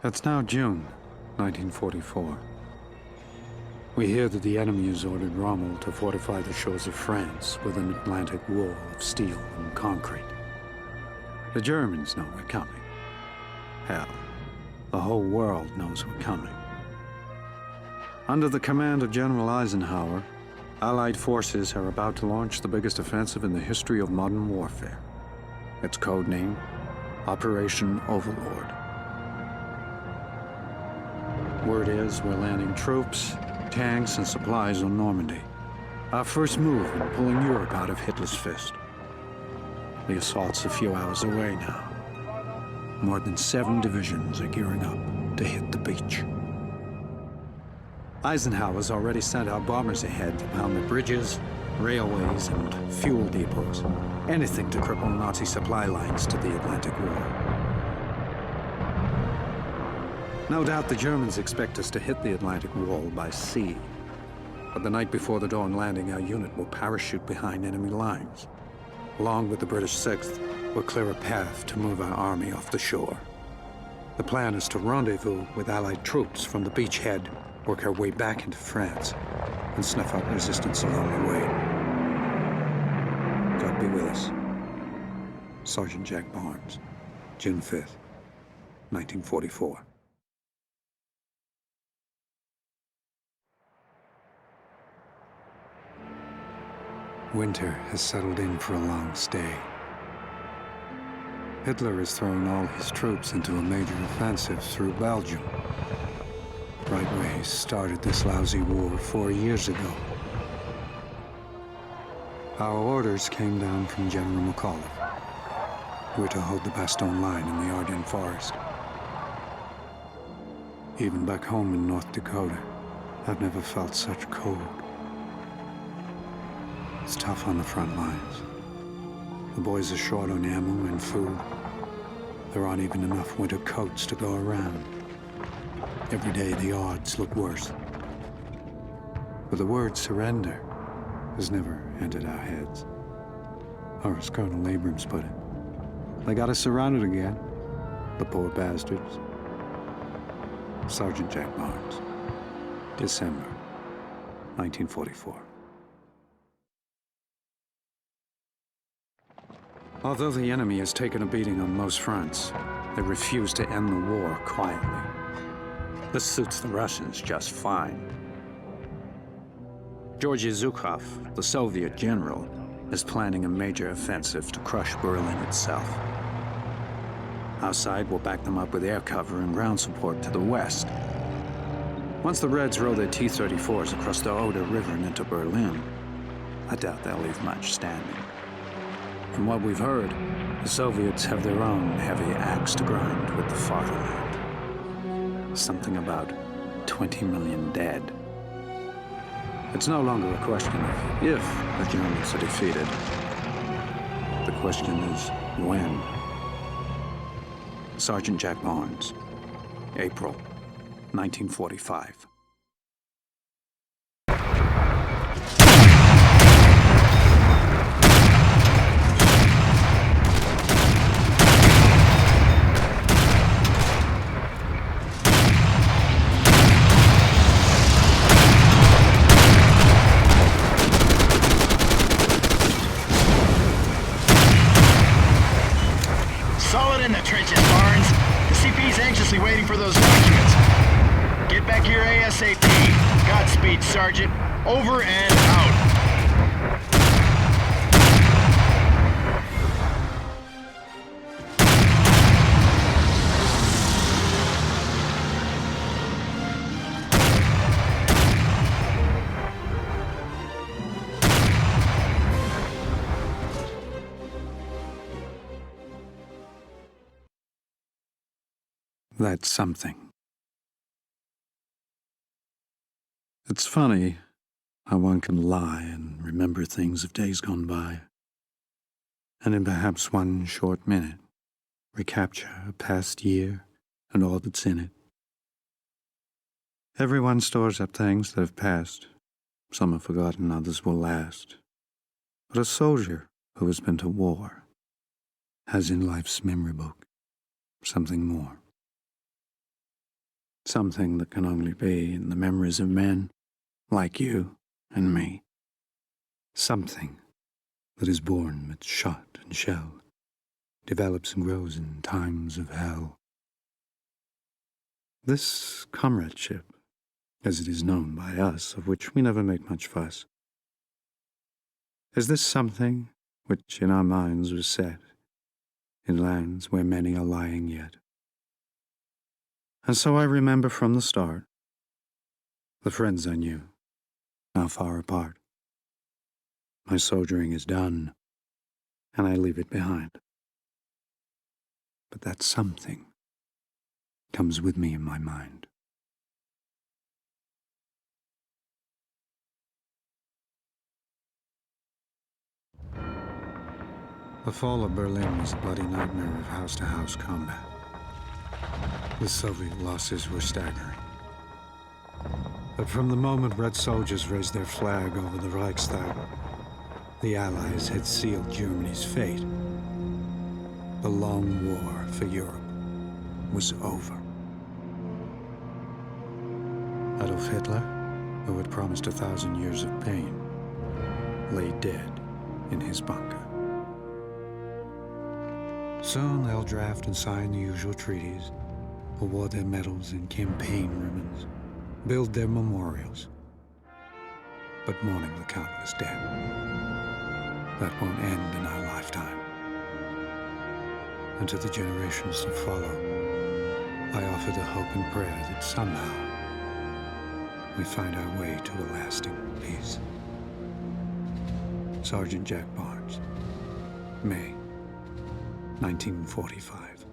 It's now June, 1944. We hear that the enemy has ordered Rommel to fortify the shores of France with an Atlantic wall of steel and concrete. The Germans know we're coming. Hell, the whole world knows we're coming. Under the command of General Eisenhower, Allied forces are about to launch the biggest offensive in the history of modern warfare. Its code name, Operation Overlord. Word is we're landing troops, tanks, and supplies on Normandy. Our first move in pulling Europe out of Hitler's fist. The assault's a few hours away now. More than 7 divisions are gearing up to hit the beach. Eisenhower's already sent our bombers ahead to pound the bridges, railways, and fuel depots. Anything to cripple Nazi supply lines to the Atlantic Wall. No doubt the Germans expect us to hit the Atlantic Wall by sea. But the night before the dawn landing, our unit will parachute behind enemy lines. Along with the British 6th, we'll clear a path to move our army off the shore. The plan is to rendezvous with Allied troops from the beachhead, work our way back into France, and snuff out resistance along the way. God be with us. Sergeant Jack Barnes, June 5th, 1944. Winter has settled in for a long stay. Hitler is throwing all his troops into a major offensive through Belgium. Right where he started this lousy war 4 years ago. Our orders came down from General McAuliffe. We're to hold the Bastogne line in the Ardennes forest. Even back home in North Dakota, I've never felt such cold. It's tough on the front lines. The boys are short on ammo and food. There aren't even enough winter coats to go around. Every day the odds look worse. But the word surrender has never entered our heads. Or as Colonel Abrams put it, they got us surrounded again, the poor bastards. Sergeant Jack Barnes, December 1944. Although the enemy has taken a beating on most fronts, they refuse to end the war quietly. This suits the Russians just fine. Georgy Zhukov, the Soviet general, is planning a major offensive to crush Berlin itself. Our side will back them up with air cover and ground support to the west. Once the Reds roll their T-34s across the Oder River and into Berlin, I doubt they'll leave much standing. From what we've heard, the Soviets have their own heavy axe to grind with the fatherland. Something about 20 million dead. It's no longer a question of if the Germans are defeated. The question is when. Sergeant Jack Barnes, April 1945. Solid in the trenches, Barnes. The CP's anxiously waiting for those documents. Get back here ASAP. Godspeed, Sergeant. Over and out. That's something. It's funny how one can lie and remember things of days gone by, and in perhaps one short minute, recapture a past year and all that's in it. Everyone stores up things that have passed. Some are forgotten, others will last. But a soldier who has been to war has in life's memory book something more. Something that can only be in the memories of men like you and me. Something that is born amid shot and shell, develops and grows in times of hell. This comradeship, as it is known by us, of which we never make much fuss, is this something which in our minds was set in lands where many are lying yet? And so I remember from the start the friends I knew, now far apart. My soldiering is done, and I leave it behind. But that something comes with me in my mind. The fall of Berlin was a bloody nightmare of house-to-house combat. The Soviet losses were staggering. But from the moment Red soldiers raised their flag over the Reichstag, the Allies had sealed Germany's fate. The long war for Europe was over. Adolf Hitler, who had promised 1,000 years of pain, lay dead in his bunker. Soon they'll draft and sign the usual treaties, award their medals and campaign ribbons, build their memorials. But mourning the countless dead, that won't end in our lifetime. And to the generations to follow, I offer the hope and prayer that somehow we find our way to a lasting peace. Sergeant Jack Barnes, May 1945.